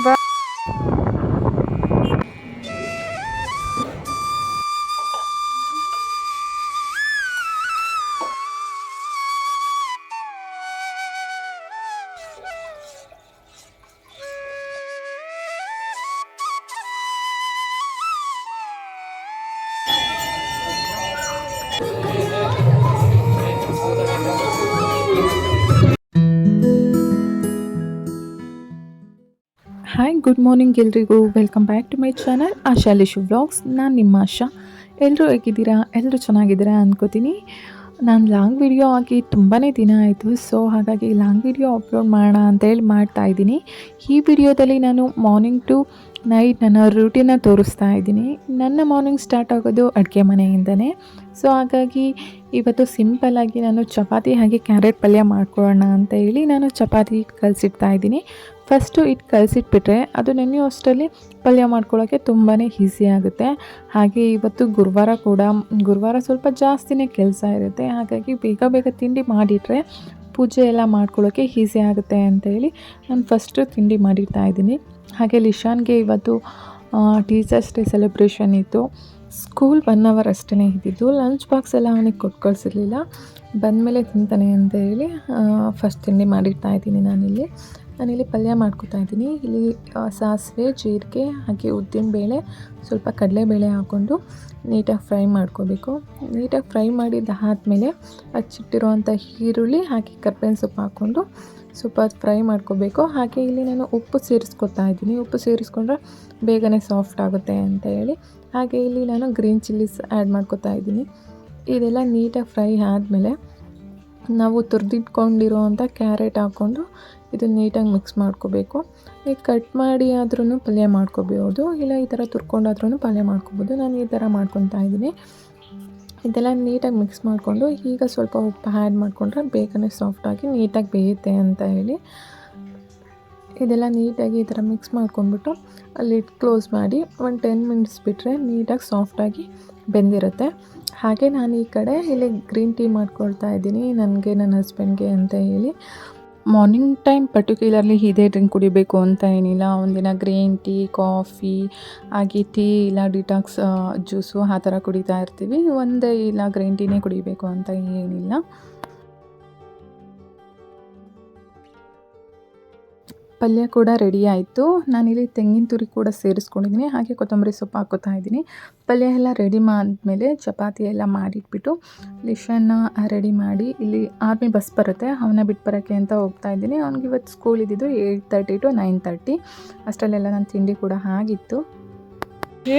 ಬಾ. Hi, good morning ಎಲ್ರಿಗೂ. Welcome back to my channel Asha Lishu vlogs. ನಾನು ನಿಮ್ಮ ಆಶಾ. ಎಲ್ಲರೂ ಹೇಗಿದ್ದೀರಾ? ಎಲ್ಲರೂ ಚೆನ್ನಾಗಿದ್ದೀರಾ ಅನ್ಕೋತೀನಿ. ನಾನು ಲಾಂಗ್ ವಿಡಿಯೋ ಆಗಿ ತುಂಬಾ ದಿನ ಆಯಿತು. ಸೊ ಹಾಗಾಗಿ ಲಾಂಗ್ ವಿಡಿಯೋ ಅಪ್ಲೋಡ್ ಮಾಡೋಣ ಅಂತೇಳಿ ಮಾಡ್ತಾಯಿದ್ದೀನಿ. ಈ ವಿಡಿಯೋದಲ್ಲಿ ನಾನು ಮಾರ್ನಿಂಗ್ ಟು ನೈಟ್ ನನ್ನ ರೂಟೀನ ತೋರಿಸ್ತಾ ಇದ್ದೀನಿ. ನನ್ನ ಮಾರ್ನಿಂಗ್ ಸ್ಟಾರ್ಟ್ ಆಗೋದು ಅಡುಗೆ ಮನೆಯಿಂದನೇ. ಸೊ ಹಾಗಾಗಿ ಇವತ್ತು ಸಿಂಪಲ್ಲಾಗಿ ನಾನು ಚಪಾತಿ ಹಾಗೆ ಕ್ಯಾರೆಟ್ ಪಲ್ಯ ಮಾಡ್ಕೊಳ್ಳೋಣ ಅಂತ ಹೇಳಿ ನಾನು ಚಪಾತಿ ಕಲಸಿಡ್ತಾ ಇದ್ದೀನಿ. ಫಸ್ಟು ಇಟ್ಟು ಕಲಸಿಟ್ಬಿಟ್ರೆ ಅದು ನೆನೆಯೋ ಅಷ್ಟರಲ್ಲಿ ಪಲ್ಯ ಮಾಡ್ಕೊಳ್ಳೋಕ್ಕೆ ತುಂಬಾ ಈಸಿ ಆಗುತ್ತೆ. ಹಾಗೆ ಇವತ್ತು ಗುರುವಾರ ಸ್ವಲ್ಪ ಜಾಸ್ತಿನೇ ಕೆಲಸ ಇರುತ್ತೆ. ಹಾಗಾಗಿ ಬೇಗ ಬೇಗ ತಿಂಡಿ ಮಾಡಿಟ್ರೆ ಪೂಜೆ ಎಲ್ಲ ಮಾಡ್ಕೊಳ್ಳೋಕ್ಕೆ ಈಸಿ ಆಗುತ್ತೆ ಅಂತೇಳಿ ನಾನು ಫಸ್ಟು ತಿಂಡಿ ಮಾಡಿರ್ತಾ ಇದ್ದೀನಿ. ಹಾಗೆ ಲಿಶಾನ್ಗೆ ಇವತ್ತು ಟೀಚರ್ಸ್ ಡೇ ಸೆಲೆಬ್ರೇಷನ್ ಇತ್ತು. ಸ್ಕೂಲ್ 1 ಅವರ್ ಅಷ್ಟೇ ಇದ್ದಿದ್ದು. ಲಂಚ್ ಬಾಕ್ಸ್ ಎಲ್ಲ ಅವನಿಗೆ ಕೊಟ್ಟು ಕಳಿಸಿರ್ಲಿಲ್ಲ. ಬಂದಮೇಲೆ ತಿಂತಾನೆ ಅಂತ ಹೇಳಿ ಫಸ್ಟ್ ತಿಂಡಿ ಮಾಡಿರ್ತಾ ಇದ್ದೀನಿ. ನಾನಿಲ್ಲಿ ಪಲ್ಯ ಮಾಡ್ಕೊತಾ ಇದ್ದೀನಿ. ಇಲ್ಲಿ ಸಾಸಿವೆ, ಜೀರಿಗೆ ಹಾಗೆ ಉದ್ದಿನಬೇಳೆ, ಸ್ವಲ್ಪ ಕಡಲೆಬೇಳೆ ಹಾಕ್ಕೊಂಡು ನೀಟಾಗಿ ಫ್ರೈ ಮಾಡ್ಕೋಬೇಕು. ನೀಟಾಗಿ ಫ್ರೈ ಮಾಡಿದ್ದಾದಮೇಲೆ ಹಚ್ಚಿಟ್ಟಿರುವಂಥ ಈರುಳ್ಳಿ ಹಾಕಿ ಕರ್ಬೇವಿನ ಸೊಪ್ಪು ಹಾಕ್ಕೊಂಡು ಸ್ವಲ್ಪ ಫ್ರೈ ಮಾಡ್ಕೋಬೇಕು. ಹಾಗೆ ಇಲ್ಲಿ ನಾನು ಉಪ್ಪು ಸೇರಿಸ್ಕೊತಾ ಇದ್ದೀನಿ. ಉಪ್ಪು ಸೇರಿಸ್ಕೊಂಡ್ರೆ ಬೇಗನೆ ಸಾಫ್ಟ್ ಆಗುತ್ತೆ ಅಂತ ಹೇಳಿ. ಹಾಗೆ ಇಲ್ಲಿ ನಾನು ಗ್ರೀನ್ ಚಿಲ್ಲೀಸ್ ಆ್ಯಡ್ ಮಾಡ್ಕೊತಾ ಇದ್ದೀನಿ. ಇದೆಲ್ಲ ನೀಟಾಗಿ ಫ್ರೈ ಆದಮೇಲೆ ನಾವು ತುರಿದಿಟ್ಕೊಂಡಿರೋವಂಥ ಕ್ಯಾರೆಟ್ ಹಾಕ್ಕೊಂಡು ಇದನ್ನು ನೀಟಾಗಿ ಮಿಕ್ಸ್ ಮಾಡ್ಕೋಬೇಕು. ಈಗ ಕಟ್ ಮಾಡಿ ಆದ್ರೂ ಪಲ್ಯ ಮಾಡ್ಕೋಬೋದು, ಇಲ್ಲ ಈ ಥರ ತುರ್ಕೊಂಡಾದ್ರೂ ಪಲ್ಯ ಮಾಡ್ಕೋಬೋದು. ನಾನು ಈ ಥರ ಮಾಡ್ಕೊತಾ ಇದ್ದೀನಿ. ಇದೆಲ್ಲ ನೀಟಾಗಿ ಮಿಕ್ಸ್ ಮಾಡಿಕೊಂಡು ಈಗ ಸ್ವಲ್ಪ ಉಪ್ಪು ಆ್ಯಡ್ ಮಾಡಿಕೊಂಡ್ರೆ ಬೇಗನೆ ಸಾಫ್ಟಾಗಿ ನೀಟಾಗಿ ಬೇಯುತ್ತೆ ಅಂತ ಹೇಳಿ ಇದೆಲ್ಲ ನೀಟಾಗಿ ಈ ಥರ ಮಿಕ್ಸ್ ಮಾಡ್ಕೊಂಡ್ಬಿಟ್ಟು ಲಿಡ್ ಕ್ಲೋಸ್ ಮಾಡಿ ಒಂದು 10 ಮಿನಿಟ್ಸ್ ಬಿಟ್ಟರೆ ನೀಟಾಗಿ ಸಾಫ್ಟಾಗಿ ಬೆಂದಿರುತ್ತೆ. ಹಾಗೆ ನಾನು ಈ ಕಡೆ ಇಲ್ಲಿ ಗ್ರೀನ್ ಟೀ ಮಾಡ್ಕೊಳ್ತಾ ಇದ್ದೀನಿ, ನನಗೆ ನನ್ನ ಹಸ್ಬೆಂಡ್ಗೆ ಅಂತ ಹೇಳಿ. ಮಾರ್ನಿಂಗ್ ಟೈಮ್ ಪರ್ಟಿಕ್ಯುಲರ್ಲಿ ಇದೇ ಡ್ರಿಂಕ್ ಕುಡಿಬೇಕು ಅಂತ ಏನಿಲ್ಲ. ಒಂದಿನ ಗ್ರೀನ್ ಟೀ, ಕಾಫಿ ಹಾಗೆ ಟೀ ಇಲ್ಲ ಡಿಟಾಕ್ಸ್ ಜ್ಯೂಸು ಆ ಥರ ಕುಡಿತಾ ಇರ್ತೀವಿ. ಒಂದೇ ಇಲ್ಲ ಗ್ರೀನ್ ಟೀನೇ ಕುಡಿಬೇಕು ಅಂತ ಏನಿಲ್ಲ. ಪಲ್ಯ ಕೂಡ ರೆಡಿ ಆಯಿತು. ನಾನಿಲ್ಲಿ ತೆಂಗಿನ ತುರಿ ಕೂಡ ಸೇರಿಸ್ಕೊಂಡಿದ್ದೀನಿ. ಹಾಗೆ ಕೊತ್ತಂಬರಿ ಸೊಪ್ಪು ಹಾಕೋತಾ ಇದ್ದೀನಿ. ಪಲ್ಯ ಎಲ್ಲ ರೆಡಿ ಮಾಡಿದ್ಮೇಲೆ ಚಪಾತಿ ಎಲ್ಲ ಮಾಡಿಟ್ಬಿಟ್ಟು ಲಿಶನ್ನ ರೆಡಿ ಮಾಡಿ ಇಲ್ಲಿ ಆರ್ಮಿ ಬಸ್ ಬರುತ್ತೆ, ಅವನ್ನ ಬಿಟ್ಟು ಬರೋಕ್ಕೆ ಅಂತ ಹೋಗ್ತಾ ಇದ್ದೀನಿ. ಅವ್ನಿಗೆ ಇವತ್ತು ಸ್ಕೂಲ್ ಇದ್ದಿದ್ದು 8:30 to 9:30. ಅಷ್ಟರಲ್ಲೆಲ್ಲ ನನ್ನ ತಿಂಡಿ ಕೂಡ ಆಗಿತ್ತು.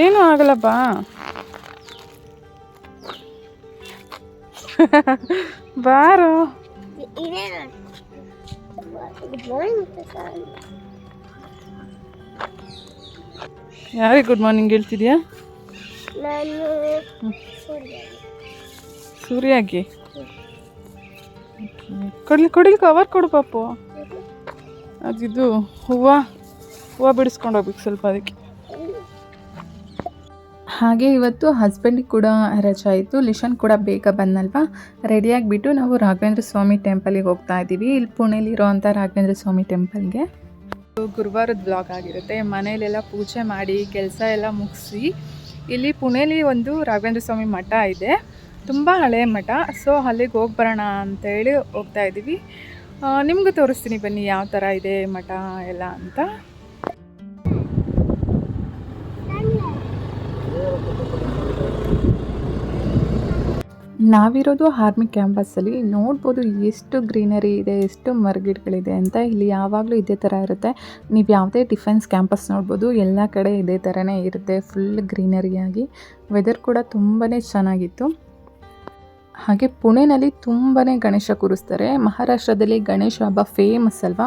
ಏನೂ ಆಗಲ್ಲಪ್ಪ, ಬಾರೋ. ಯಾರಿಗೆ ಗುಡ್ ಮಾರ್ನಿಂಗ್ ಹೇಳ್ತಿದ್ಯಾ? ಸೂರ್ಯಾಗಿ ಕೊಡಿ ಕವರ್ ಕೊಡು ಪಾಪು. ಅದಿದು ಹೂವು ಬಿಡಿಸ್ಕೊಂಡು ಹೋಗ್ಬೇಕು ಸ್ವಲ್ಪ ಅದಕ್ಕೆ. ಹಾಗೆ ಇವತ್ತು ಹಸ್ಬೆಂಡಿಗೆ ಕೂಡ ರಜೆ ಆಯಿತು. ಲಿಶನ್ ಕೂಡ ಬೇಗ ಬಂದಲ್ವಾ, ರೆಡಿಯಾಗಿಬಿಟ್ಟು ನಾವು ರಾಘವೇಂದ್ರ ಸ್ವಾಮಿ ಟೆಂಪಲಿಗೆ ಹೋಗ್ತಾ ಇದ್ದೀವಿ. ಇಲ್ಲಿ ಪುಣೆಲಿರೋವಂಥ ರಾಘವೇಂದ್ರ ಸ್ವಾಮಿ ಟೆಂಪಲ್ಗೆ. ಗುರುವಾರದ ಬ್ಲಾಗ್ ಆಗಿರುತ್ತೆ. ಮನೆಯಲ್ಲೆಲ್ಲ ಪೂಜೆ ಮಾಡಿ ಕೆಲಸ ಎಲ್ಲ ಮುಗಿಸಿ ಇಲ್ಲಿ ಪುಣೆಲಿ ಒಂದು ರಾಘವೇಂದ್ರ ಸ್ವಾಮಿ ಮಠ ಇದೆ, ತುಂಬ ಹಳೆಯ ಮಠ. ಸೊ ಅಲ್ಲಿಗೆ ಹೋಗಿ ಬರೋಣ ಅಂತೇಳಿ ಹೋಗ್ತಾ ಇದ್ದೀವಿ. ನಿಮಗೂ ತೋರಿಸ್ತೀನಿ ಬನ್ನಿ ಯಾವ ಥರ ಇದೆ ಮಠ ಎಲ್ಲ ಅಂತ. ನಾವಿರೋದು ಆರ್ಮಿ ಕ್ಯಾಂಪಸ್ಸಲ್ಲಿ. ನೋಡ್ಬೋದು ಎಷ್ಟು ಗ್ರೀನರಿ ಇದೆ, ಎಷ್ಟು ಮರಗಿಡಗಳಿದೆ ಅಂತ. ಇಲ್ಲಿ ಯಾವಾಗಲೂ ಇದೇ ಥರ ಇರುತ್ತೆ. ನೀವು ಯಾವುದೇ ಡಿಫೆನ್ಸ್ ಕ್ಯಾಂಪಸ್ ನೋಡ್ಬೋದು, ಎಲ್ಲ ಕಡೆ ಇದೇ ಥರನೇ ಇರುತ್ತೆ, ಫುಲ್ ಗ್ರೀನರಿಯಾಗಿ. ವೆದರ್ ಕೂಡ ತುಂಬಾ ಚೆನ್ನಾಗಿತ್ತು. ಹಾಗೆ ಪುಣೆನಲ್ಲಿ ತುಂಬಾ ಗಣೇಶ ಕೂರಿಸ್ತಾರೆ. ಮಹಾರಾಷ್ಟ್ರದಲ್ಲಿ ಗಣೇಶ ಹಬ್ಬ ಫೇಮಸ್ ಅಲ್ವಾ.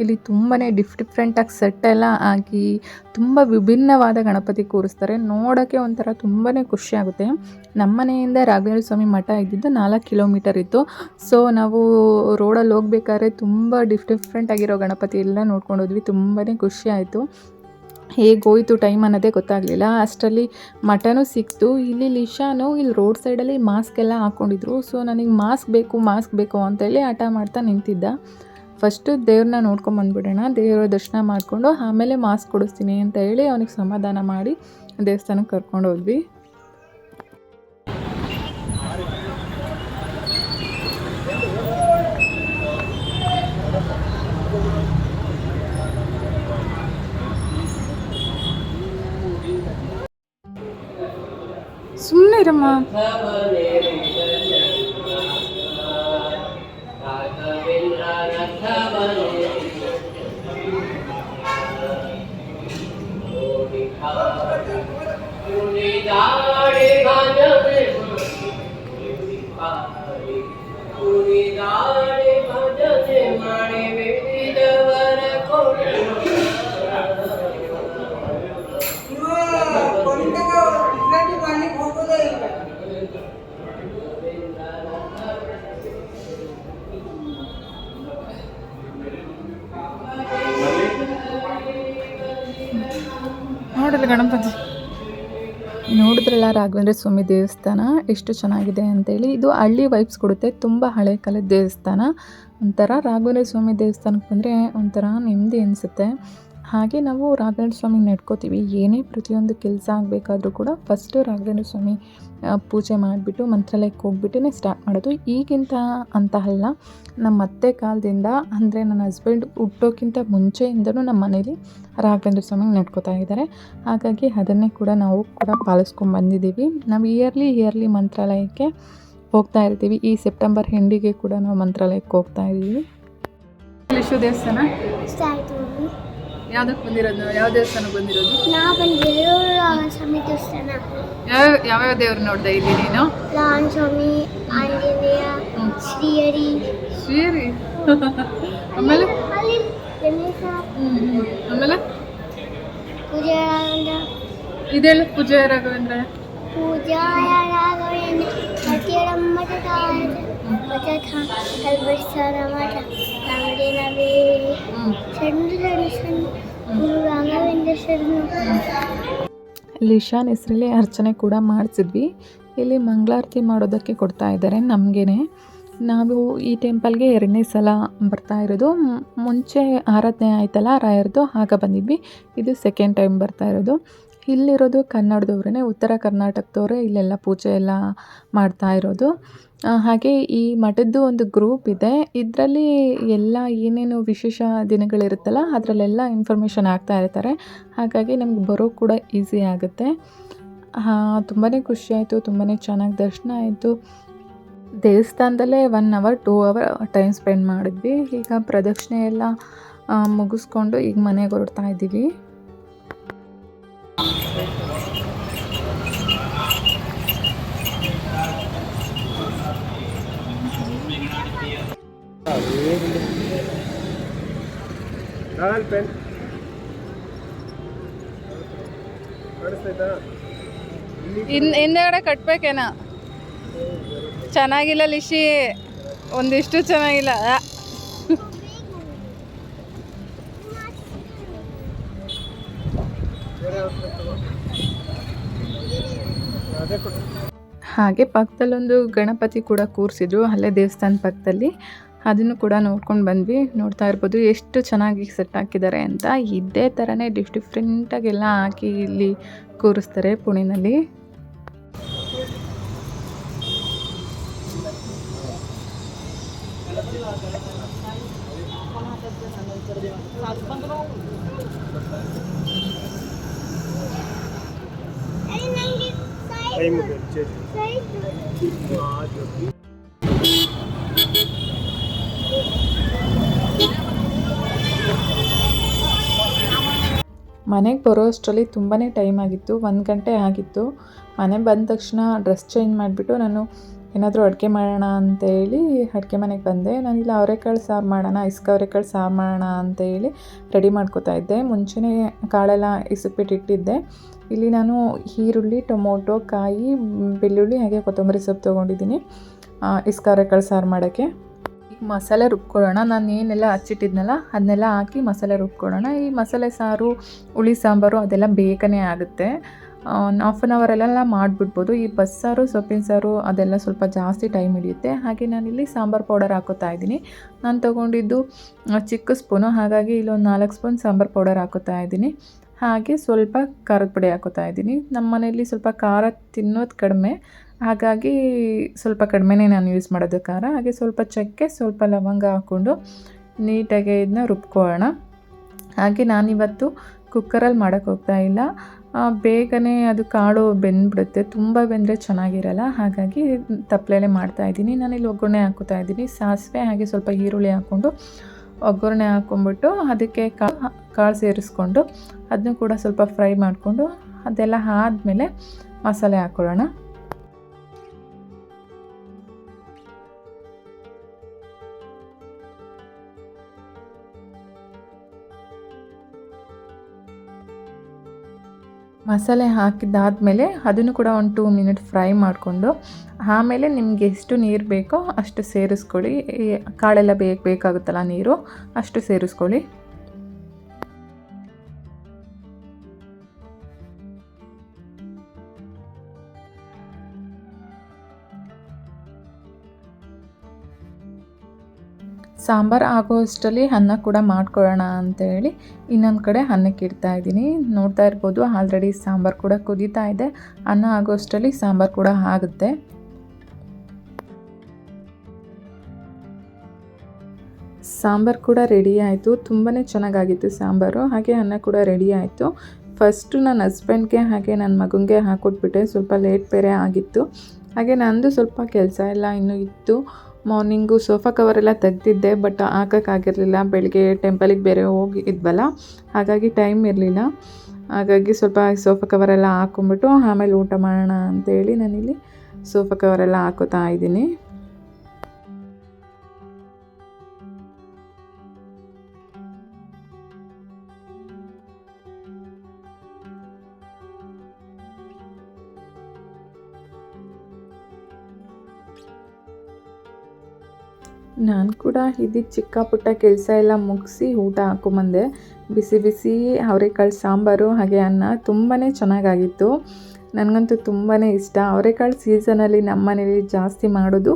ಇಲ್ಲಿ ತುಂಬಾ ಡಿಫ್ರೆಂಟಾಗಿ ಸೆಟ್ ಎಲ್ಲ ಆಗಿ ತುಂಬ ವಿಭಿನ್ನವಾದ ಗಣಪತಿ ಕೂರಿಸ್ತಾರೆ. ನೋಡೋಕ್ಕೆ ಒಂಥರ ತುಂಬಾ ಖುಷಿ ಆಗುತ್ತೆ. ನಮ್ಮ ಮನೆಯಿಂದ ರಾಘವೇಂದ್ರ ಸ್ವಾಮಿ ಮಠ ಇದ್ದಿದ್ದು 4 ಕಿಲೋಮೀಟರ್ ಇತ್ತು. ಸೊ ನಾವು ರೋಡಲ್ಲಿ ಹೋಗ್ಬೇಕಾದ್ರೆ ತುಂಬ ಡಿಫ್ರೆಂಟ್ ಆಗಿರೋ ಗಣಪತಿ ಎಲ್ಲ ನೋಡ್ಕೊಂಡು ಹೋದ್ವಿ. ತುಂಬಾ ಖುಷಿ ಆಯಿತು. ಹೇಗೋಯ್ತು ಟೈಮ್ ಅನ್ನೋದೇ ಗೊತ್ತಾಗಲಿಲ್ಲ. ಅಷ್ಟರಲ್ಲಿ ಮಟನೂ ಸಿಕ್ತು. ಇಲ್ಲಿ ಲಿಶಾನು ಇಲ್ಲಿ ರೋಡ್ ಸೈಡಲ್ಲಿ ಮಾಸ್ಕ್ ಎಲ್ಲ ಹಾಕ್ಕೊಂಡಿದ್ರು. ಸೊ ನನಗೆ ಮಾಸ್ಕ್ ಬೇಕು ಅಂತೇಳಿ ಹಠ ಮಾಡ್ತಾ ನಿಂತಿದ್ದ. ಫಸ್ಟು ದೇವ್ರನ್ನ ನೋಡ್ಕೊಂಬಂದ್ಬಿಡೋಣ, ದೇವರ ದರ್ಶನ ಮಾಡಿಕೊಂಡು ಆಮೇಲೆ ಮಾಸ್ಕ್ ಕೊಡಿಸ್ತೀನಿ ಅಂತ ಹೇಳಿ ಅವನಿಗೆ ಸಮಾಧಾನ ಮಾಡಿ ದೇವಸ್ಥಾನಕ್ಕೆ ಕರ್ಕೊಂಡು ಹೋದ್ವಿ. ಸುಮ್ಮನೆ ಇರಮ್ಮ. ನೋಡಿದ್ರೆ ಗಣಪತಿ ನೋಡಿದ್ರಲ್ಲ, ರಾಘವೇಂದ್ರ ಸ್ವಾಮಿ ದೇವಸ್ಥಾನ ಎಷ್ಟು ಚೆನ್ನಾಗಿದೆ ಅಂತೇಳಿ. ಇದು ಹಳ್ಳಿ ವೈಬ್ಸ್ ಕೊಡುತ್ತೆ, ತುಂಬ ಹಳೆ ಕಾಲದ ದೇವಸ್ಥಾನ. ಒಂಥರ ರಾಘವೇಂದ್ರ ಸ್ವಾಮಿ ದೇವಸ್ಥಾನಕ್ಕೆ ಬಂದರೆ ಒಂಥರ ನೆಮ್ಮದಿ ಅನಿಸುತ್ತೆ. ಹಾಗೆ ನಾವು ರಾಘವೇಂದ್ರ ಸ್ವಾಮಿ ನಡ್ಕೋತೀವಿ. ಏನೇ ಪ್ರತಿಯೊಂದು ಕೆಲಸ ಆಗಬೇಕಾದ್ರೂ ಕೂಡ ಫಸ್ಟು ರಾಘವೇಂದ್ರ ಸ್ವಾಮಿ ಪೂಜೆ ಮಾಡಿಬಿಟ್ಟು ಮಂತ್ರಾಲಯಕ್ಕೆ ಹೋಗ್ಬಿಟ್ಟೇ ಸ್ಟಾರ್ಟ್ ಮಾಡೋದು. ಈಗಿಂತ ಅಂತ ಅಲ್ಲ, ನಮ್ಮ ಅತ್ತೆ ಕಾಲದಿಂದ, ಅಂದರೆ ನನ್ನ ಹಸ್ಬೆಂಡ್ ಹುಟ್ಟೋಕ್ಕಿಂತ ಮುಂಚೆಯಿಂದನೂ ನಮ್ಮ ಮನೇಲಿ ರಾಘವೇಂದ್ರ ಸ್ವಾಮಿ ನಡ್ಕೋತಾ ಇದ್ದಾರೆ. ಹಾಗಾಗಿ ಅದನ್ನೇ ಕೂಡ ನಾವು ಕೂಡ ಪಾಲಿಸ್ಕೊಂಡು ಬಂದಿದ್ದೀವಿ. ನಾವು ಇಯರ್ಲಿ ಮಂತ್ರಾಲಯಕ್ಕೆ ಹೋಗ್ತಾ ಇರ್ತೀವಿ. ಈ ಸೆಪ್ಟೆಂಬರ್ ಎಂಡಿಗೆ ಕೂಡ ನಾವು ಮಂತ್ರಾಲಯಕ್ಕೆ ಹೋಗ್ತಾ ಇದ್ದೀವಿ. ವಿಶ್ವ ದೇವಸ್ಥಾನ ಯಾವುದಕ್ಕೆ ಬಂದಿರೋದು? ಯಾವ ದೇವಸ್ಥಾನಕ್ಕೆ ಬಂದಿರೋದು? ಸ್ವಾಮಿ ದೇವಸ್ಥಾನ. ಯಾವ್ಯಾವ ದೇವ್ರು ನೋಡ್ದೆ ಇಲ್ಲಿ ನೀನು? ಸ್ವಾಮಿ, ಆಂಜನೇಯ, ಶ್ರೀಹರಿ. ಆಮೇಲೆ ಆಮೇಲೆ ಪೂಜಾ ರಾಘವೇಂದ್ರ. ಇದೆಲ್ಲ ಪೂಜಾ ರಾಘವೇಂದ್ರ. ಲಿಶಾನ್ ಹೆಸರಲ್ಲಿ ಅರ್ಚನೆ ಕೂಡ ಮಾಡಿಸಿದ್ವಿ. ಇಲ್ಲಿ ಮಂಗಳಾರತಿ ಮಾಡೋದಕ್ಕೆ ಕೊಡ್ತಾ ಇದ್ದಾರೆ ನಮಗೇನೆ. ನಾವು ಈ ಟೆಂಪಲ್ಗೆ 2ನೇ ಸಲ ಬರ್ತಾ ಇರೋದು. ಮುಂಚೆ ಆರಾಧನೆ ಆಯ್ತಲ್ಲ ರಾಯರದು, ಆಗ ಬಂದಿದ್ವಿ. ಇದು ಸೆಕೆಂಡ್ ಟೈಮ್ ಬರ್ತಾ ಇರೋದು. ಇಲ್ಲಿರೋದು ಕನ್ನಡದವ್ರೇ, ಉತ್ತರ ಕರ್ನಾಟಕದವರೇ ಇಲ್ಲೆಲ್ಲ ಪೂಜೆ ಎಲ್ಲ ಮಾಡ್ತಾ ಇರೋದು. ಹಾಗೆ ಈ ಮಠದ್ದು ಒಂದು ಗ್ರೂಪ್ ಇದೆ. ಇದರಲ್ಲಿ ಎಲ್ಲ ಏನೇನು ವಿಶೇಷ ದಿನಗಳಿರುತ್ತಲ್ಲ ಅದರಲ್ಲೆಲ್ಲ ಇನ್ಫಾರ್ಮೇಷನ್ ಆಗ್ತಾ ಇರ್ತಾರೆ. ಹಾಗಾಗಿ ನಮ್ಗೆ ಬರೋ ಕೂಡ ಈಸಿ ಆಗುತ್ತೆ. ತುಂಬಾ ಖುಷಿಯಾಯಿತು, ತುಂಬಾ ಚೆನ್ನಾಗಿ ದರ್ಶನ ಆಯಿತು. ದೇವಸ್ಥಾನದಲ್ಲೇ 1 hour 2 hour ಟೈಮ್ ಸ್ಪೆಂಡ್ ಮಾಡಿದ್ವಿ. ಈಗ ಪ್ರದಕ್ಷಿಣೆ ಎಲ್ಲ ಮುಗಿಸ್ಕೊಂಡು ಈಗ ಮನೆಗೆ ಹೊರಡ್ತಾ ಇದ್ದೀವಿ. ಹಿಂದೆಗಡೆ ಕಟ್ಬೇಕೇನ? ಚೆನ್ನಾಗಿಲ್ಲ ಲಿಶಿ, ಒಂದಿಷ್ಟು ಚೆನ್ನಾಗಿಲ್ಲ. ಹಾಗೆ ಪಕ್ಕದಲ್ಲೊಂದು ಗಣಪತಿ ಕೂಡ ಕೂರಿಸಿದ್ರು, ಅಲ್ಲೇ ದೇವಸ್ಥಾನ ಪಕ್ಕದಲ್ಲಿ. ಅದನ್ನು ಕೂಡ ನೋಡ್ಕೊಂಡು ಬಂದ್ವಿ. ನೋಡ್ತಾ ಇರ್ಬೋದು ಎಷ್ಟು ಚೆನ್ನಾಗಿ ಸೆಟ್ ಹಾಕಿದ್ದಾರೆ ಅಂತ. ಇದೇ ಥರನೇ ಡಿಫ್ರೆಂಟಾಗೆಲ್ಲ ಹಾಕಿ ಇಲ್ಲಿ ಕೂರಿಸ್ತಾರೆ ಪುಣೆನಲ್ಲಿ. ಮನೆಗೆ ಬರೋ ಅಷ್ಟರಲ್ಲಿ ತುಂಬಾ ಟೈಮ್ ಆಗಿತ್ತು, 1 ಗಂಟೆ ಆಗಿತ್ತು. ಮನೆಗೆ ಬಂದ ತಕ್ಷಣ ಡ್ರೆಸ್ ಚೇಂಜ್ ಮಾಡಿಬಿಟ್ಟು ನಾನು ಏನಾದರೂ ಅಡುಗೆ ಮಾಡೋಣ ಅಂತೇಳಿ ಅಡುಗೆ ಮನೆಗೆ ಬಂದೆ. ನಾನಿಲ್ಲಿ ಅವರೆಕಾಳು ಸಾರು ಮಾಡೋಣ, ಅವರೆಕಾಳು ಸಾರು ಮಾಡೋಣ ಅಂತೇಳಿ ರೆಡಿ ಮಾಡ್ಕೋತಾ ಇದ್ದೆ. ಮುಂಚೆನೇ ಕಾಳೆಲ್ಲ ಇಟ್ಟಿದ್ದೆ. ಇಲ್ಲಿ ನಾನು ಈರುಳ್ಳಿ, ಟೊಮೊಟೊ, ಕಾಯಿ, ಬೆಳ್ಳುಳ್ಳಿ ಹಾಗೆ ಕೊತ್ತಂಬರಿ ಸೊಪ್ಪು ತೊಗೊಂಡಿದ್ದೀನಿ ಅವರೆಕಾಳು ಸಾರು ಮಾಡೋಕ್ಕೆ. ಈಗ ಮಸಾಲೆ ರುಬ್ಕೊಳ್ಳೋಣ. ನಾನು ಏನೆಲ್ಲ ಹಚ್ಚಿಟ್ಟಿದ್ನಲ್ಲ ಅದನ್ನೆಲ್ಲ ಹಾಕಿ ಮಸಾಲೆ ರುಬ್ಕೊಳ್ಳೋಣ. ಈ ಮಸಾಲೆ ಸಾರು, ಹುಳಿ ಸಾಂಬಾರು ಅದೆಲ್ಲ ಬೇಗನೆ ಆಗುತ್ತೆ. 1/2 ಅವರಲ್ಲೆಲ್ಲ ಮಾಡಿಬಿಡ್ಬೋದು. ಈ ಬಸ್ಸಾರು, ಸೊಪ್ಪಿನ ಸಾರು ಅದೆಲ್ಲ ಸ್ವಲ್ಪ ಜಾಸ್ತಿ ಟೈಮ್ ಹಿಡಿಯುತ್ತೆ. ಹಾಗೆ ನಾನಿಲ್ಲಿ ಸಾಂಬಾರು ಪೌಡರ್ ಹಾಕೋತಾ ಇದ್ದೀನಿ. ನಾನು ತೊಗೊಂಡಿದ್ದು ಚಿಕ್ಕ ಸ್ಪೂನು, ಹಾಗಾಗಿ ಇಲ್ಲೊಂದು 4 ಸ್ಪೂನ್ ಸಾಂಬಾರು ಪೌಡರ್ ಹಾಕೋತಾ ಇದ್ದೀನಿ. ಹಾಗೆ ಸ್ವಲ್ಪ ಖಾರದ ಪುಡಿ ಹಾಕೋತಾ ಇದ್ದೀನಿ. ನಮ್ಮ ಮನೆಯಲ್ಲಿ ಸ್ವಲ್ಪ ಖಾರ ತಿನ್ನೋದು ಕಡಿಮೆ, ಹಾಗಾಗಿ ಸ್ವಲ್ಪ ಕಡಿಮೆನೇ ನಾನು ಯೂಸ್ ಮಾಡೋದು ಖಾರ. ಹಾಗೆ ಸ್ವಲ್ಪ ಚಕ್ಕೆ, ಸ್ವಲ್ಪ ಲವಂಗ ಹಾಕ್ಕೊಂಡು ನೀಟಾಗಿ ಇದನ್ನ ರುಬ್ಕೊಳ್ಳೋಣ. ಹಾಗೆ ನಾನಿವತ್ತು ಕುಕ್ಕರಲ್ಲಿ ಮಾಡೋಕ್ಕೆ ಹೋಗ್ತಾ ಇಲ್ಲ. ಬೇಗನೆ ಅದು ಕಾಳು ಬೆಂದ್ಬಿಡುತ್ತೆ, ತುಂಬ ಬೆಂದರೆ ಚೆನ್ನಾಗಿರಲ್ಲ. ಹಾಗಾಗಿ ತಪ್ಪಲೆಲೆ ಮಾಡ್ತಾಯಿದ್ದೀನಿ. ನಾನಿಲ್ಲಿ ಒಗ್ಗರಣೆ ಹಾಕೋತಾ ಇದ್ದೀನಿ. ಸಾಸಿವೆ ಹಾಗೆ ಸ್ವಲ್ಪ ಈರುಳ್ಳಿ ಹಾಕ್ಕೊಂಡು ಒಗ್ಗರಣೆ ಹಾಕ್ಕೊಂಬಿಟ್ಟು ಅದಕ್ಕೆ ಕಾಳು ಸೇರಿಸ್ಕೊಂಡು ಅದನ್ನು ಕೂಡ ಸ್ವಲ್ಪ ಫ್ರೈ ಮಾಡಿಕೊಂಡು ಅದೆಲ್ಲ ಆದಮೇಲೆ ಮಸಾಲೆ ಹಾಕ್ಕೊಳ್ಳೋಣ. ಮಸಾಲೆ ಹಾಕಿದ್ದಾದಮೇಲೆ ಅದನ್ನು ಕೂಡ ಒಂದು 2 ಮಿನಿಟ್ ಫ್ರೈ ಮಾಡಿಕೊಂಡು ಆಮೇಲೆ ನಿಮಗೆ ಎಷ್ಟು ನೀರು ಬೇಕೋ ಅಷ್ಟು ಸೇರಿಸ್ಕೊಳ್ಳಿ. ಕಾಳೆಲ್ಲ ಬೇಕಾಗುತ್ತಲ್ಲ ನೀರು, ಅಷ್ಟು ಸೇರಿಸ್ಕೊಳ್ಳಿ. ಸಾಂಬಾರು ಆಗೋ ಅಷ್ಟರಲ್ಲಿ ಅನ್ನ ಕೂಡ ಮಾಡ್ಕೊಳ್ಳೋಣ ಅಂತೇಳಿ ಇನ್ನೊಂದು ಕಡೆ ಅನ್ನಕ್ಕೆ ಇಡ್ತಾ ಇದ್ದೀನಿ. ನೋಡ್ತಾ ಇರ್ಬೋದು, ಆಲ್ರೆಡಿ ಸಾಂಬಾರು ಕೂಡ ಕುದೀತಾ ಇದೆ. ಅನ್ನ ಆಗೋ ಅಷ್ಟರಲ್ಲಿ ಸಾಂಬಾರು ಕೂಡ ಆಗುತ್ತೆ. ಸಾಂಬಾರು ಕೂಡ ರೆಡಿ ಆಯಿತು. ತುಂಬಾ ಚೆನ್ನಾಗಾಗಿತ್ತು ಸಾಂಬಾರು. ಹಾಗೆ ಅನ್ನ ಕೂಡ ರೆಡಿ ಆಯಿತು. ಫಸ್ಟು ನನ್ನ ಹಸ್ಬೆಂಡ್ಗೆ ಹಾಗೆ ನನ್ನ ಮಗನಿಗೆ ಹಾಕ್ಕೊಟ್ಬಿಟ್ಟೆ. ಸ್ವಲ್ಪ ಲೇಟ್ ಬೇರೆ ಆಗಿತ್ತು. ಹಾಗೆ ನಂದು ಸ್ವಲ್ಪ ಕೆಲಸ ಎಲ್ಲ ಇನ್ನೂ ಇತ್ತು. ಮಾರ್ನಿಂಗು ಸೋಫಾ ಕವರೆಲ್ಲ ತೆಗ್ದಿದ್ದೆ, ಬಟ್ ಹಾಕೋಕ್ಕಾಗಿರಲಿಲ್ಲ. ಬೆಳಗ್ಗೆ ಟೆಂಪಲಿಗೆ ಬೇರೆ ಹೋಗಿದ್ವಲ್ಲ, ಹಾಗಾಗಿ ಟೈಮ್ ಇರಲಿಲ್ಲ. ಹಾಗಾಗಿ ಸ್ವಲ್ಪ ಸೋಫಾ ಕವರೆಲ್ಲ ಹಾಕ್ಕೊಂಬಿಟ್ಟು ಆಮೇಲೆ ಊಟ ಮಾಡೋಣ ಅಂತೇಳಿ ನಾನಿಲ್ಲಿ ಸೋಫಾ ಕವರೆಲ್ಲ ಹಾಕೋತಾ ಇದ್ದೀನಿ. ನಾನು ಕೂಡ ಇದ್ದಿದ್ದು ಚಿಕ್ಕ ಪುಟ್ಟ ಕೆಲಸ ಎಲ್ಲ ಮುಗಿಸಿ ಊಟ ಹಾಕ್ಕೊಂಬಂದೆ. ಬಿಸಿ ಬಿಸಿ ಅವರೆಕಾಳು ಸಾಂಬಾರು ಹಾಗೆ ಅನ್ನ ತುಂಬಾ ಚೆನ್ನಾಗಾಗಿತ್ತು. ನನಗಂತೂ ತುಂಬಾ ಇಷ್ಟ. ಅವರೆಕಾಳು ಸೀಸನಲ್ಲಿ ನಮ್ಮ ಮನೇಲಿ ಜಾಸ್ತಿ ಮಾಡೋದು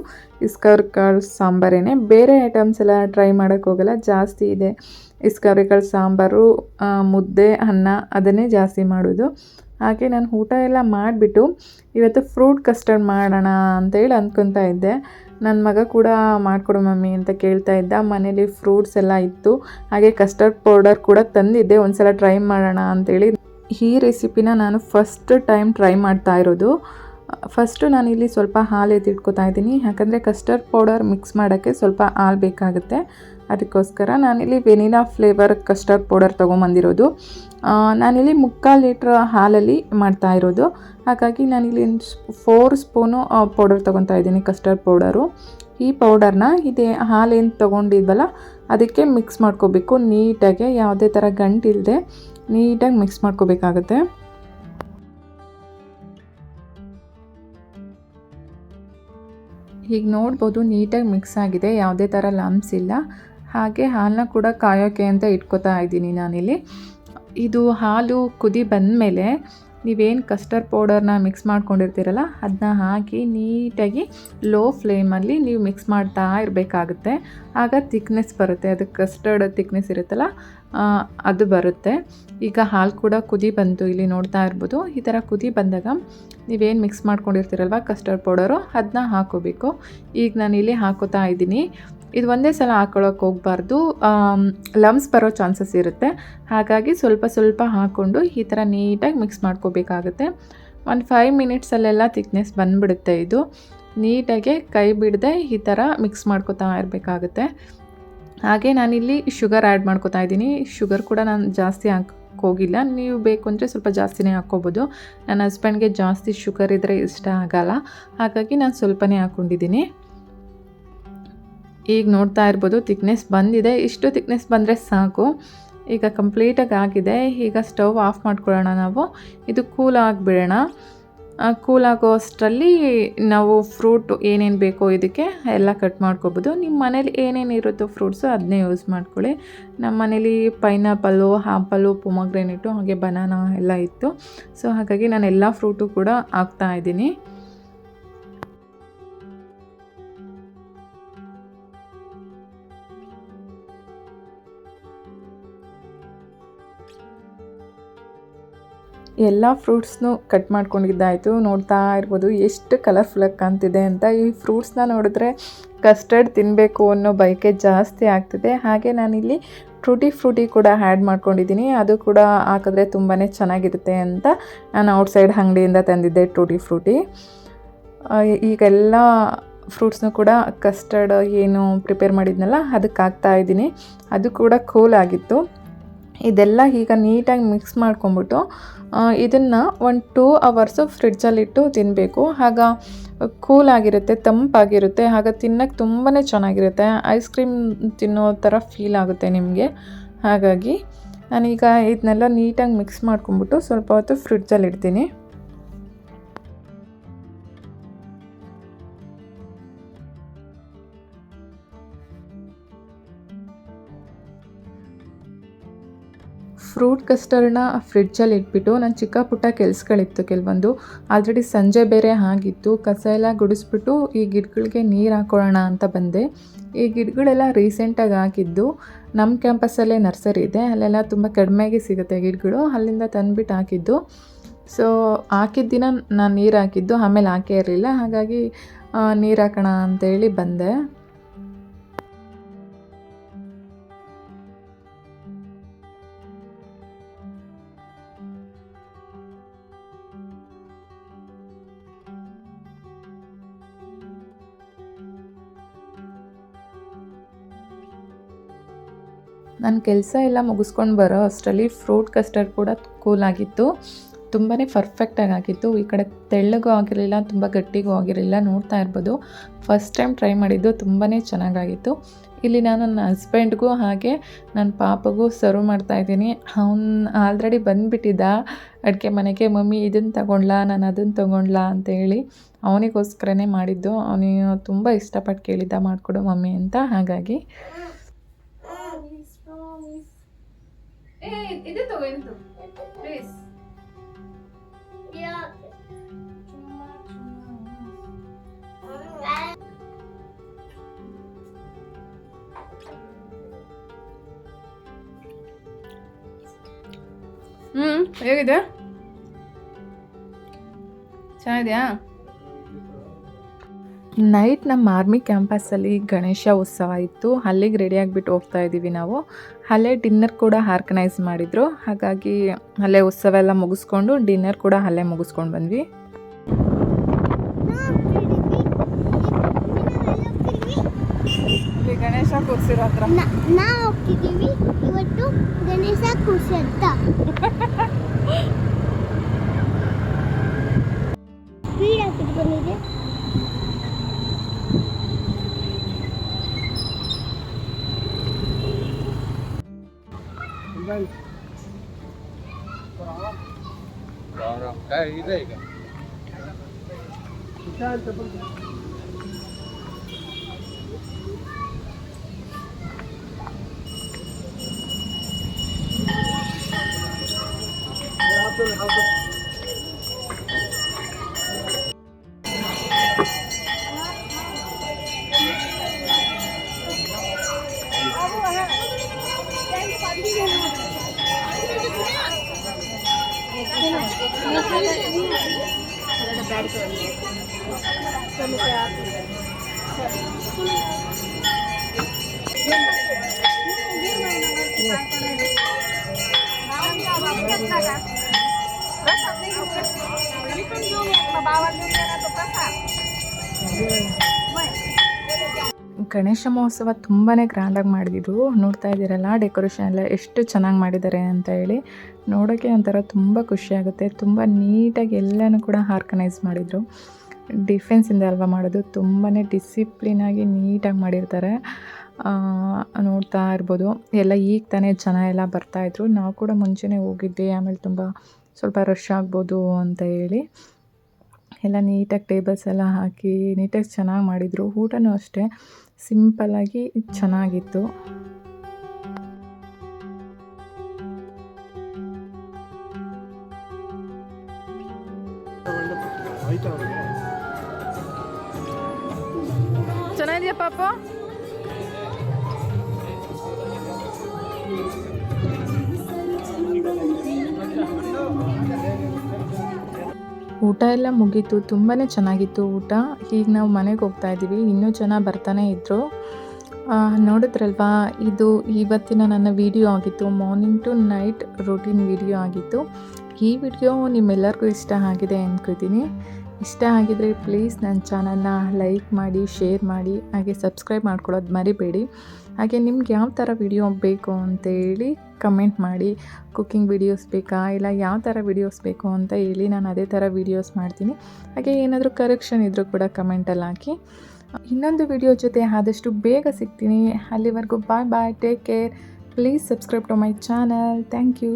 ಅವರೆಕಾಳು ಸಾಂಬಾರೇ. ಬೇರೆ ಐಟಮ್ಸ್ ಎಲ್ಲ ಟ್ರೈ ಮಾಡೋಕ್ಕೆ ಹೋಗಲ್ಲ. ಜಾಸ್ತಿ ಇದೆ ಅವರೆಕಾಳು ಸಾಂಬಾರು, ಮುದ್ದೆ, ಅನ್ನ ಅದನ್ನೇ ಜಾಸ್ತಿ ಮಾಡೋದು. ಹಾಗೆ ನಾನು ಊಟ ಎಲ್ಲ ಮಾಡಿಬಿಟ್ಟು ಇವತ್ತು ಫ್ರೂಟ್ ಕಸ್ಟರ್ಡ್ ಮಾಡೋಣ ಅಂತೇಳಿ ಅಂದ್ಕೊತಾ ಇದ್ದೆ. ನನ್ನ ಮಗ ಕೂಡ ಮಾಡಿಕೊಡು ಮಮ್ಮಿ ಅಂತ ಕೇಳ್ತಾ ಇದ್ದ. ಮನೇಲಿ ಫ್ರೂಟ್ಸ್ ಎಲ್ಲ ಇತ್ತು. ಹಾಗೆ ಕಸ್ಟರ್ಡ್ ಪೌಡರ್ ಕೂಡ ತಂದಿದ್ದೆ, ಒಂದು ಸಲ ಟ್ರೈ ಮಾಡೋಣ ಅಂತೇಳಿ. ಈ ರೆಸಿಪಿನ ನಾನು ಫಸ್ಟ್ ಟೈಮ್ ಟ್ರೈ ಮಾಡ್ತಾ ಇರೋದು. ಫಸ್ಟು ನಾನಿಲ್ಲಿ ಸ್ವಲ್ಪ ಹಾಲು ಎತ್ತಿಟ್ಕೊತಾ ಇದ್ದೀನಿ. ಯಾಕಂದರೆ ಕಸ್ಟರ್ಡ್ ಪೌಡರ್ ಮಿಕ್ಸ್ ಮಾಡೋಕ್ಕೆ ಸ್ವಲ್ಪ ಹಾಲು ಬೇಕಾಗುತ್ತೆ. ಅದಕ್ಕೋಸ್ಕರ ನಾನಿಲ್ಲಿ ವೆನಿಲಾ ಫ್ಲೇವರ್ ಕಸ್ಟರ್ಡ್ ಪೌಡರ್ ತೊಗೊಂಬಂದಿರೋದು. ನಾನಿಲ್ಲಿ 3/4 ಲೀಟ್ರ್ ಹಾಲಲ್ಲಿ ಮಾಡ್ತಾ ಇರೋದು. ಹಾಗಾಗಿ ನಾನಿಲ್ಲಿ 4 ಸ್ಪೂನು ಪೌಡರ್ ತೊಗೊತಾ ಇದ್ದೀನಿ, ಕಸ್ಟರ್ಡ್ ಪೌಡರು. ಈ ಪೌಡರ್ನ ಇದೇ ಹಾಲೇನು ತೊಗೊಂಡಿದ್ವಲ್ಲ ಅದಕ್ಕೆ ಮಿಕ್ಸ್ ಮಾಡ್ಕೋಬೇಕು ನೀಟಾಗಿ. ಯಾವುದೇ ಥರ ಗಂಟಿಲ್ಲದೆ ನೀಟಾಗಿ ಮಿಕ್ಸ್ ಮಾಡ್ಕೋಬೇಕಾಗುತ್ತೆ. ಈಗ ನೋಡ್ಬೋದು ನೀಟಾಗಿ ಮಿಕ್ಸ್ ಆಗಿದೆ, ಯಾವುದೇ ಥರ ಲಂಪ್ಸ್ ಇಲ್ಲ. ಹಾಗೆ ಹಾಲನ್ನ ಕೂಡ ಕಾಯೋಕ್ಕೆ ಅಂತ ಇಟ್ಕೋತಾ ಇದ್ದೀನಿ ನಾನಿಲ್ಲಿ. ಇದು ಹಾಲು ಕುದಿ ಬಂದಮೇಲೆ ನೀವೇನು ಕಸ್ಟರ್ಡ್ ಪೌಡರ್ನ ಮಿಕ್ಸ್ ಮಾಡ್ಕೊಂಡಿರ್ತೀರಲ್ಲ ಅದನ್ನ ಹಾಕಿ ನೀಟಾಗಿ ಲೋ ಫ್ಲೇಮಲ್ಲಿ ನೀವು ಮಿಕ್ಸ್ ಮಾಡ್ತಾ ಇರಬೇಕಾಗುತ್ತೆ. ಆಗ ತಿಕ್ನೆಸ್ ಬರುತ್ತೆ, ಅದಕ್ಕೆ ಕಸ್ಟರ್ಡ್ ತಿಕ್ನೆಸ್ ಇರುತ್ತಲ್ಲ ಅದು ಬರುತ್ತೆ. ಈಗ ಹಾಲು ಕೂಡ ಕುದಿ ಬಂತು, ಇಲ್ಲಿ ನೋಡ್ತಾ ಇರ್ಬೋದು. ಈ ಥರ ಕುದಿ ಬಂದಾಗ ನೀವೇನು ಮಿಕ್ಸ್ ಮಾಡ್ಕೊಂಡಿರ್ತೀರಲ್ವ ಕಸ್ಟರ್ಡ್ ಪೌಡರು ಅದನ್ನ ಹಾಕೋಬೇಕು. ಈಗ ನಾನಿಲ್ಲಿ ಹಾಕೋತಾ ಇದ್ದೀನಿ. ಇದು ಒಂದೇ ಸಲ ಹಾಕೊಳ್ಳೋಕೆ ಹೋಗಬಾರ್ದು, ಲಮ್ಸ್ ಬರೋ ಚಾನ್ಸಸ್ ಇರುತ್ತೆ. ಹಾಗಾಗಿ ಸ್ವಲ್ಪ ಸ್ವಲ್ಪ ಹಾಕ್ಕೊಂಡು ಈ ಥರ ನೀಟಾಗಿ ಮಿಕ್ಸ್ ಮಾಡ್ಕೋಬೇಕಾಗುತ್ತೆ. ಒಂದು 5 ಮಿನಿಟ್ಸಲ್ಲೆಲ್ಲ ತಿಕ್ನೆಸ್ ಬಂದುಬಿಡುತ್ತೆ. ಇದು ನೀಟಾಗಿ ಕೈ ಬಿಡದೆ ಈ ಥರ ಮಿಕ್ಸ್ ಮಾಡ್ಕೋತಾ ಇರಬೇಕಾಗುತ್ತೆ. ಹಾಗೆ ನಾನಿಲ್ಲಿ ಶುಗರ್ ಆ್ಯಡ್ ಮಾಡ್ಕೋತಾ ಇದ್ದೀನಿ. ಶುಗರ್ ಕೂಡ ನಾನು ಜಾಸ್ತಿ ಹೋಗಿಲ್ಲ, ನೀವು ಬೇಕು ಅಂದರೆ ಸ್ವಲ್ಪ ಜಾಸ್ತಿನೇ ಹಾಕ್ಕೋಬೋದು. ನನ್ನ ಹಸ್ಬೆಂಡ್ಗೆ ಜಾಸ್ತಿ ಶುಗರ್ ಇದ್ದರೆ ಇಷ್ಟ ಆಗಲ್ಲ, ಹಾಗಾಗಿ ನಾನು ಸ್ವಲ್ಪನೇ ಹಾಕ್ಕೊಂಡಿದ್ದೀನಿ. ಈಗ ನೋಡ್ತಾ ಇರ್ಬೋದು ತಿಕ್ನೆಸ್ ಬಂದಿದೆ. ಇಷ್ಟು ತಿಕ್ನೆಸ್ ಬಂದರೆ ಸಾಕು. ಈಗ ಕಂಪ್ಲೀಟಾಗಿ ಆಗಿದೆ. ಈಗ ಸ್ಟವ್ ಆಫ್ ಮಾಡ್ಕೊಳ್ಳೋಣ ನಾವು. ಇದು ಕೂಲ್ ಆಗಿಬಿಡೋಣ. ಕೂಲ್ ಆಗೋ ಅಷ್ಟರಲ್ಲಿ ನಾವು ಫ್ರೂಟ್ ಏನೇನು ಬೇಕೋ ಇದಕ್ಕೆ ಎಲ್ಲ ಕಟ್ ಮಾಡ್ಕೊಬೋದು. ನಿಮ್ಮ ಮನೇಲಿ ಏನೇನು ಇರುತ್ತೋ ಫ್ರೂಟ್ಸು ಅದನ್ನೇ ಯೂಸ್ ಮಾಡ್ಕೊಳ್ಳಿ. ನಮ್ಮ ಮನೇಲಿ ಪೈನಾಪಲ್ಲು, ಆ್ಯಪಲ್ಲು, ಪೊಮಗ್ರೆನೇಟು ಹಾಗೆ ಬನಾನಾ ಎಲ್ಲ ಇತ್ತು. ಸೊ ಹಾಗಾಗಿ ನಾನು ಎಲ್ಲ ಫ್ರೂಟು ಕೂಡ ಹಾಕ್ತಾಯಿದ್ದೀನಿ. ಎಲ್ಲ ಫ್ರೂಟ್ಸ್ನು ಕಟ್ ಮಾಡ್ಕೊಂಡಿದ್ದಾಯಿತು. ನೋಡ್ತಾ ಇರ್ಬೋದು ಎಷ್ಟು ಕಲರ್ಫುಲ್ಲಾಗಿ ಕಾಣ್ತಿದೆ ಅಂತ. ಈ ಫ್ರೂಟ್ಸ್ನ ನೋಡಿದ್ರೆ ಕಸ್ಟರ್ಡ್ ತಿನ್ನಬೇಕು ಅನ್ನೋ ಬಯಕೆ ಜಾಸ್ತಿ ಆಗ್ತಿದೆ. ಹಾಗೆ ನಾನಿಲ್ಲಿ ಫ್ರೂಟಿ ಕೂಡ ಆ್ಯಡ್ ಮಾಡ್ಕೊಂಡಿದ್ದೀನಿ. ಅದು ಕೂಡ ಹಾಕಿದ್ರೆ ತುಂಬಾ ಚೆನ್ನಾಗಿರುತ್ತೆ ಅಂತ ನಾನು ಔಟ್ಸೈಡ್ ಅಂಗಡಿಯಿಂದ ತಂದಿದ್ದೆ ಫ್ರೂಟಿ. ಈಗೆಲ್ಲ ಫ್ರೂಟ್ಸ್ನು ಕೂಡ ಕಸ್ಟರ್ಡ್ ಏನು ಪ್ರಿಪೇರ್ ಮಾಡಿದ್ನಲ್ಲ ಅದಕ್ಕೆ ಹಾಕ್ತಾಯಿದ್ದೀನಿ. ಅದು ಕೂಡ ಕೂಲ್ ಆಗಿತ್ತು. ಇದೆಲ್ಲ ಈಗ ನೀಟಾಗಿ ಮಿಕ್ಸ್ ಮಾಡ್ಕೊಂಬಿಟ್ಟು ಇದನ್ನು 1-2 ಅವರ್ಸು ಫ್ರಿಡ್ಜಲ್ಲಿಟ್ಟು ತಿನ್ನಬೇಕು. ಆಗ ಕೂಲಾಗಿರುತ್ತೆ, ತಂಪಾಗಿರುತ್ತೆ. ಆಗ ತಿನ್ನೋಕ್ಕೆ ತುಂಬಾ ಚೆನ್ನಾಗಿರುತ್ತೆ. ಐಸ್ ಕ್ರೀಮ್ ತಿನ್ನೋ ಥರ ಫೀಲ್ ಆಗುತ್ತೆ ನಿಮಗೆ. ಹಾಗಾಗಿ ನಾನೀಗ ಇದನ್ನೆಲ್ಲ ನೀಟಾಗಿ ಮಿಕ್ಸ್ ಮಾಡ್ಕೊಂಬಿಟ್ಟು ಸ್ವಲ್ಪ ಹೊತ್ತು ಫ್ರಿಡ್ಜಲ್ಲಿ ಇಡ್ತೀನಿ. ಫ್ರೂಟ್ ಕಸ್ಟರ್ಡ್ನ ಫ್ರಿಡ್ಜಲ್ಲಿ ಇಟ್ಬಿಟ್ಟು ನಾನು ಚಿಕ್ಕ ಪುಟ್ಟ ಕೆಲಸಗಳಿತ್ತು ಕೆಲವೊಂದು. ಆಲ್ರೆಡಿ ಸಂಜೆ ಬೇರೆ ಆಗಿತ್ತು. ಕಸ ಎಲ್ಲ ಗುಡಿಸ್ಬಿಟ್ಟು ಈ ಗಿಡಗಳಿಗೆ ನೀರು ಹಾಕೊಳ್ಳೋಣ ಅಂತ ಬಂದೆ. ಈ ಗಿಡಗಳೆಲ್ಲ ರೀಸೆಂಟಾಗಿ ಹಾಕಿದ್ದು. ನಮ್ಮ ಕ್ಯಾಂಪಸ್ಸಲ್ಲೇ ನರ್ಸರಿ ಇದೆ, ಅಲ್ಲೆಲ್ಲ ತುಂಬ ಕಡಿಮೆಗೆ ಸಿಗುತ್ತೆ ಗಿಡಗಳು. ಅಲ್ಲಿಂದ ತಂದುಬಿಟ್ಟು ಹಾಕಿದ್ದು. ಸೊ ಹಾಕಿದ ದಿನ ನಾನು ನೀರು ಹಾಕಿದ್ದು, ಆಮೇಲೆ ಹಾಕೇ ಇರಲಿಲ್ಲ. ಹಾಗಾಗಿ ನೀರು ಹಾಕೋಣ ಅಂತೇಳಿ ಬಂದೆ. ನನ್ನ ಕೆಲಸ ಎಲ್ಲ ಮುಗಿಸ್ಕೊಂಡು ಬರೋ ಅಷ್ಟರಲ್ಲಿ ಫ್ರೂಟ್ ಕಸ್ಟರ್ಡ್ ಕೂಡ ಕೂಲಾಗಿತ್ತು. ತುಂಬಾ ಪರ್ಫೆಕ್ಟಾಗಿ ಆಗಿತ್ತು. ಈ ಕಡೆ ತೆಳ್ಳಗೂ ಆಗಿರಲಿಲ್ಲ, ತುಂಬ ಗಟ್ಟಿಗೂ ಆಗಿರಲಿಲ್ಲ. ನೋಡ್ತಾ ಇರ್ಬೋದು, ಫಸ್ಟ್ ಟೈಮ್ ಟ್ರೈ ಮಾಡಿದ್ದು ತುಂಬಾ ಚೆನ್ನಾಗಾಗಿತ್ತು. ಇಲ್ಲಿ ನಾನು ನನ್ನ ಹಸ್ಬೆಂಡ್ಗೂ ಹಾಗೆ ನನ್ನ ಪಾಪಗೂ ಸರ್ವ್ ಮಾಡ್ತಾಯಿದ್ದೀನಿ. ಅವ್ನು ಆಲ್ರೆಡಿ ಬಂದುಬಿಟ್ಟಿದ್ದ ಅಡುಗೆ ಮನೆಗೆ. ಮಮ್ಮಿ ಇದನ್ನು ತಗೊಂಡ್ಲಾ, ನಾನು ಅದನ್ನು ತೊಗೊಂಡ್ಲಾ ಅಂತೇಳಿ ಅವನಿಗೋಸ್ಕರನೇ ಮಾಡಿದ್ದು. ಅವನಿಗೆ ತುಂಬ ಇಷ್ಟಪಟ್ಟು ಕೇಳಿದ್ದ ಮಾಡಿಕೊಡು ಮಮ್ಮಿ ಅಂತ. ಹಾಗಾಗಿ ಇದು ತಗೋ ಪ್ಲೀಸ್. ಹೇಗಿದೆ? ಚೆನ್ನಾಗಿದೆಯಾ? ನೈಟ್ ನಮ್ಮ ಆರ್ಮಿ ಕ್ಯಾಂಪಸ್ಸಲ್ಲಿ ಗಣೇಶ ಉತ್ಸವ ಇತ್ತು. ಅಲ್ಲಿಗೆ ರೆಡಿ ಆಗಿಬಿಟ್ಟು ಹೋಗ್ತಾ ಇದ್ದೀವಿ ನಾವು. ಅಲ್ಲೇ ಡಿನ್ನರ್ ಕೂಡ ಆರ್ಗನೈಸ್ ಮಾಡಿದರು. ಹಾಗಾಗಿ ಅಲ್ಲೇ ಉತ್ಸವ ಎಲ್ಲ ಮುಗಿಸ್ಕೊಂಡು ಡಿನ್ನರ್ ಕೂಡ ಅಲ್ಲೇ ಮುಗಿಸ್ಕೊಂಡು ಬಂದ್ವಿ. ಗಣೇಶ ಕೂರಿಸಿರೋ ಹತ್ರ ನಾವು ಹೋಗ್ತಿದ್ದೀವಿ ಇವತ್ತು. ಗಣೇಶ ಕೂರಿಸಿ ಅಂತ ಸ್ಪೀಡ್ ಆಗ್ತಿದ್ದು ಬಂದಿದೆ. काय इथे का ಗಣೇಶ ಮಹೋತ್ಸವ ತುಂಬಾ ಗ್ರ್ಯಾಂಡಾಗಿ ಮಾಡಿದ್ರು. ನೋಡ್ತಾ ಇದ್ದೀರಲ್ಲ ಡೆಕೋರೇಷನ್ ಎಲ್ಲ ಎಷ್ಟು ಚೆನ್ನಾಗಿ ಮಾಡಿದ್ದಾರೆ ಅಂತ ಹೇಳಿ. ನೋಡೋಕ್ಕೆ ಒಂಥರ ತುಂಬ ಖುಷಿಯಾಗುತ್ತೆ. ತುಂಬ ನೀಟಾಗಿ ಎಲ್ಲನೂ ಕೂಡ ಆರ್ಗನೈಸ್ ಮಾಡಿದರು. ಡಿಫೆನ್ಸಿಂದ ಅಲ್ವಾ ಮಾಡೋದು, ತುಂಬಾ ಡಿಸಿಪ್ಲಿನಾಗಿ ನೀಟಾಗಿ ಮಾಡಿರ್ತಾರೆ. ನೋಡ್ತಾ ಇರ್ಬೋದು. ಎಲ್ಲ ಈಗ ತಾನೇ ಜನ ಎಲ್ಲ ಬರ್ತಾಯಿದ್ರು. ನಾವು ಕೂಡ ಮುಂಚೆನೇ ಹೋಗಿದ್ವಿ. ಆಮೇಲೆ ತುಂಬ ಸ್ವಲ್ಪ ರಶ್ ಆಗ್ಬೋದು ಅಂತ ಹೇಳಿ ಎಲ್ಲ ನೀಟಾಗಿ ಟೇಬಲ್ಸ್ ಎಲ್ಲ ಹಾಕಿ ನೀಟಾಗಿ ಚೆನ್ನಾಗಿ ಮಾಡಿದರು. ಊಟನೂ ಅಷ್ಟೇ ಸಿಂಪಲ್ಲಾಗಿ ಚೆನ್ನಾಗಿತ್ತು. ಚೆನ್ನಾಗಿದೆಯಾ ಪಾಪ? ಊಟ ಎಲ್ಲ ಮುಗೀತು. ತುಂಬಾ ಚೆನ್ನಾಗಿತ್ತು ಊಟ. ಈಗ ನಾವು ಮನೆಗೆ ಹೋಗ್ತಾ ಇದ್ದೀವಿ. ಇನ್ನೂ ಜನ ಬರ್ತಾನೆ ಇದ್ದರು. ನೋಡಿದ್ರಲ್ವಾ, ಇದು ಇವತ್ತಿನ ನನ್ನ ವಿಡಿಯೋ ಆಗಿತ್ತು. Morning to night routine video ಆಗಿತ್ತು. ಈ ವಿಡಿಯೋ ನಿಮ್ಮೆಲ್ಲರಿಗೂ ಇಷ್ಟ ಆಗಿದೆ ಅಂದ್ಕೊತೀನಿ. ಇಷ್ಟ ಆಗಿದರೆ ಪ್ಲೀಸ್ ನನ್ನ ಚಾನಲ್ನ ಲೈಕ್ ಮಾಡಿ, ಶೇರ್ ಮಾಡಿ, ಹಾಗೆ ಸಬ್ಸ್ಕ್ರೈಬ್ ಮಾಡ್ಕೊಳ್ಳೋದು ಮರಿಬೇಡಿ. ಹಾಗೆ ನಿಮ್ಗೆ ಯಾವ ಥರ ವಿಡಿಯೋ ಬೇಕು ಅಂತೇಳಿ ಕಮೆಂಟ್ ಮಾಡಿ. ಕುಕ್ಕಿಂಗ್ ವಿಡಿಯೋಸ್ ಬೇಕಾ ಇಲ್ಲ ಯಾವ ಥರ ವಿಡಿಯೋಸ್ ಬೇಕು ಅಂತ ಹೇಳಿ, ನಾನು ಅದೇ ಥರ ವಿಡಿಯೋಸ್ ಮಾಡ್ತೀನಿ. ಹಾಗೆ ಏನಾದರೂ ಕರೆಕ್ಷನ್ ಇದ್ದರೂ ಕೂಡ ಕಮೆಂಟಲ್ಲಿ ಹಾಕಿ. ಇನ್ನೊಂದು ವಿಡಿಯೋ ಜೊತೆ ಆದಷ್ಟು ಬೇಗ ಸಿಗ್ತೀನಿ. ಅಲ್ಲಿವರೆಗೂ bye bye, take care. Please subscribe to my channel. Thank you.